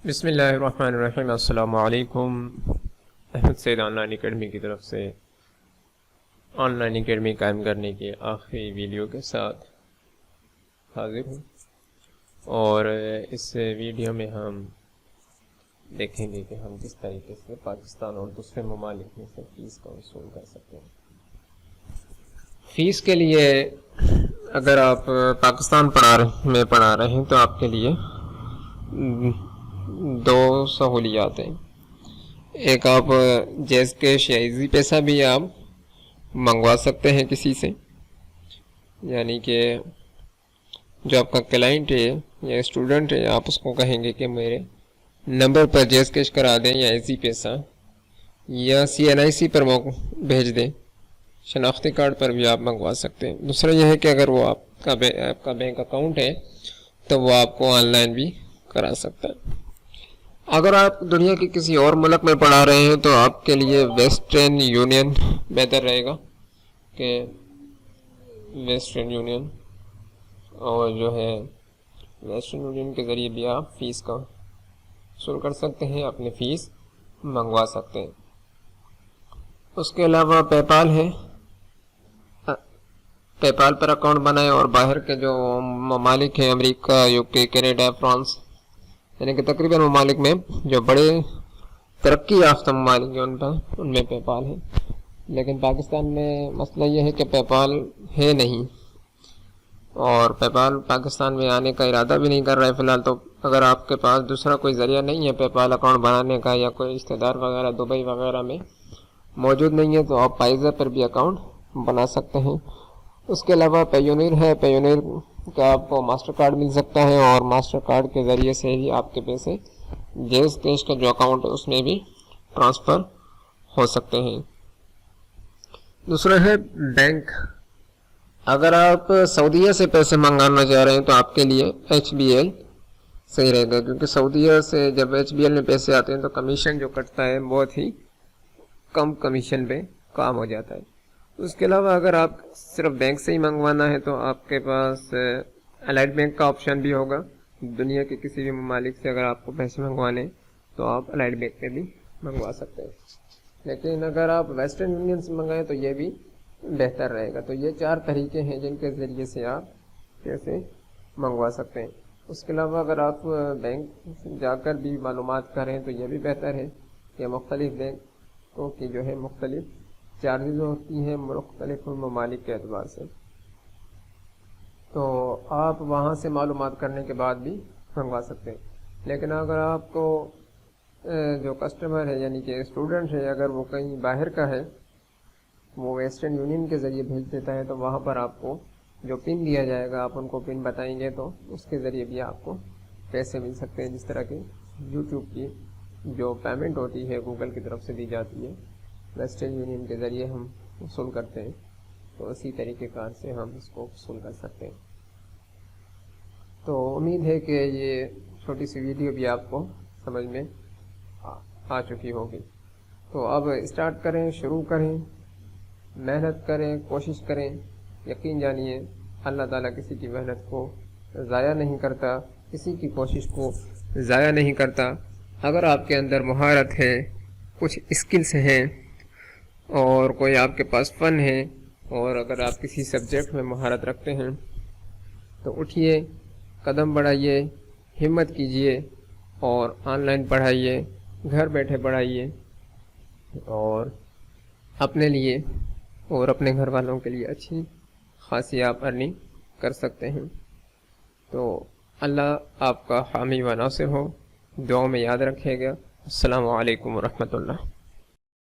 بسم اللہ الرحمن الرحیم۔ السلام علیکم۔ احمد سید آن لائن اکیڈمی کی طرف سے آن لائن اکیڈمی قائم کرنے کے آخری ویڈیو کے ساتھ حاضر ہوں، اور اس ویڈیو میں ہم دیکھیں گے کہ ہم کس طریقے سے پاکستان اور دوسرے ممالک میں سے فیس کا وصول کر سکتے ہیں۔ فیس کے لیے اگر آپ پاکستان میں پڑھا رہے ہیں تو آپ کے لیے دو سہولیات ہیں۔ ایک، آپ جیز کیش یا ایزی پیسہ بھی آپ منگوا سکتے ہیں کسی سے، یعنی کہ جو آپ کا کلائنٹ ہے یا اسٹوڈنٹ ہے، آپ اس کو کہیں گے کہ میرے نمبر پر جیز کیش کرا دیں یا ایزی پیسہ یا CNIC پر بھیج دیں، شناختی کارڈ پر بھی آپ منگوا سکتے ہیں۔ دوسرا یہ ہے کہ اگر وہ آپ کا بینک اکاؤنٹ ہے تو وہ آپ کو آن لائن بھی کرا سکتا ہے۔ اگر آپ دنیا کے کسی اور ملک میں پڑھا رہے ہیں تو آپ کے لیے ویسٹرن یونین بہتر رہے گا، کہ ویسٹرن یونین اور جو ہے ویسٹرن یونین کے ذریعے بھی آپ فیس کا وصول کر سکتے ہیں، اپنی فیس منگوا سکتے ہیں۔ اس کے علاوہ پے پال ہے، پے پال پر اکاؤنٹ بنائیں اور باہر کے جو ممالک ہیں، امریکہ، UK، کینیڈا، فرانس، یعنی کہ تقریباً ممالک میں جو بڑے ترقی یافتہ ممالک ہیں ان میں پے پال ہے، لیکن پاکستان میں مسئلہ یہ ہے کہ پے پال ہے نہیں، اور پے پال پاکستان میں آنے کا ارادہ بھی نہیں کر رہا ہے فی الحال۔ تو اگر آپ کے پاس دوسرا کوئی ذریعہ نہیں ہے پے پال اکاؤنٹ بنانے کا، یا کوئی رشتہ دار وغیرہ دبئی وغیرہ میں موجود نہیں ہے، تو آپ پائزہ پر بھی اکاؤنٹ بنا سکتے ہیں۔ اس کے علاوہ پیونیر ہے، پیونیر کا آپ کو ماسٹر کارڈ مل سکتا ہے، اور ماسٹر کارڈ کے ذریعے سے ہی آپ کے پیسے جیز کیش کا جو اکاؤنٹ ہے اس میں بھی ٹرانسفر ہو سکتے ہیں۔ دوسرا ہے بینک۔ اگر آپ سعودیہ سے پیسے منگانا چاہ رہے ہیں تو آپ کے لیے HBL صحیح رہے گا، کیونکہ سعودیہ سے جب HBL میں پیسے آتے ہیں تو کمیشن جو کٹتا ہے بہت ہی کم کمیشن پہ کام ہو جاتا ہے۔ اس کے علاوہ اگر آپ صرف بینک سے ہی منگوانا ہے تو آپ کے پاس الائٹ بینک کا آپشن بھی ہوگا۔ دنیا کے کسی بھی ممالک سے اگر آپ کو پیسے منگوانے تو آپ الائٹ بینک پہ بھی منگوا سکتے ہیں، لیکن اگر آپ ویسٹرن یونین سے منگائیں تو یہ بھی بہتر رہے گا۔ تو یہ 4 طریقے ہیں جن کے ذریعے سے آپ پیسے منگوا سکتے ہیں۔ اس کے علاوہ اگر آپ بینک جا کر بھی معلومات کریں تو یہ بھی بہتر ہے کہ مختلف بینکوں کی جو ہے مختلف چارجز ہوتی ہیں مختلف ممالک کے اعتبار سے، تو آپ وہاں سے معلومات کرنے کے بعد بھی منگوا سکتے ہیں۔ لیکن اگر آپ کو جو کسٹمر ہے یعنی کہ اسٹوڈنٹ ہے، اگر وہ کہیں باہر کا ہے، وہ ویسٹرن یونین کے ذریعے بھیج دیتا ہے، تو وہاں پر آپ کو جو پن دیا جائے گا، آپ ان کو پن بتائیں گے تو اس کے ذریعے بھی آپ کو پیسے مل سکتے ہیں، جس طرح کہ YouTube کی جو پیمنٹ ہوتی ہے گوگل کی طرف سے دی جاتی ہے، ویسٹرن یونین کے ذریعے ہم وصول کرتے ہیں، تو اسی طریقے کار سے ہم اس کو وصول کر سکتے ہیں۔ تو امید ہے کہ یہ چھوٹی سی ویڈیو بھی آپ کو سمجھ میں آ چکی ہوگی۔ تو اب اسٹارٹ کریں، شروع کریں، محنت کریں، کوشش کریں۔ یقین جانیے اللہ تعالیٰ کسی کی محنت کو ضائع نہیں کرتا، کسی کی کوشش کو ضائع نہیں کرتا۔ اگر آپ کے اندر مہارت ہے، کچھ اسکلز ہیں، اور کوئی آپ کے پاس فن ہے، اور اگر آپ کسی سبجیکٹ میں مہارت رکھتے ہیں تو اٹھیے، قدم بڑھائیے، ہمت کیجیے، اور آن لائن پڑھائیے، گھر بیٹھے پڑھائیے، اور اپنے لیے اور اپنے گھر والوں کے لیے اچھی خاصی آپ ارننگ کر سکتے ہیں۔ تو اللہ آپ کا حامی و ناصر ہو، دعاؤں میں یاد رکھیے گا۔ السلام علیکم ورحمۃ اللہ۔